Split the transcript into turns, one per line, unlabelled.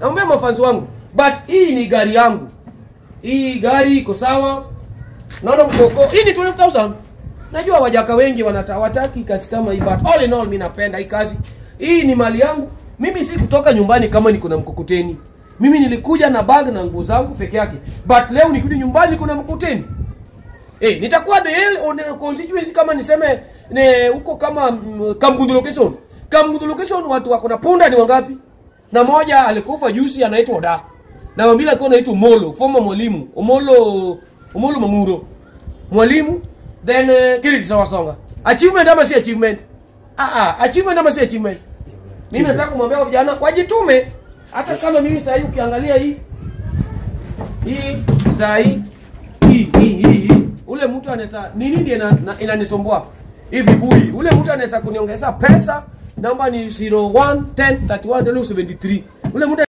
Naomba mafans wangu. But hii ni gari yangu. Hii gari iko sawa. Naona mkoko. Hii ni 12,000. Najua wajaka wengi wanatawataki kazi kama hii, but all in all mimi napenda hii kazi. Hii ni mali yangu. Mimi si kutoka nyumbani kama niko na mkokoteni. Mimi nilikuja na bag na nguo zangu peke yake. But leo nikirudi nyumbani kuna mkokoteni. Nitakuwa the hell on constituency kama niseme huko kama Kamgundu location. Kamgundu location watu wako na punda ni wangapi? Na moja alikufa juzi anaitwa Oda. Na wengine alikuwa anaitwa Molo, former mwalimu. Omolo Mamuro. Mwalimu then Kiriti Sawasonga. Achievement ama si achievement? Achievement ama si achievement? Mimi nataka kumwambia vijana wajitume. Hata kama mimi sasa hivi ukiangalia hii sasa hii ule mtu anaweza nini ndiye inanisumbua hivi bui. Ule mtu anaweza kuniongeza pesa, namba ni 01103173. Ule mtu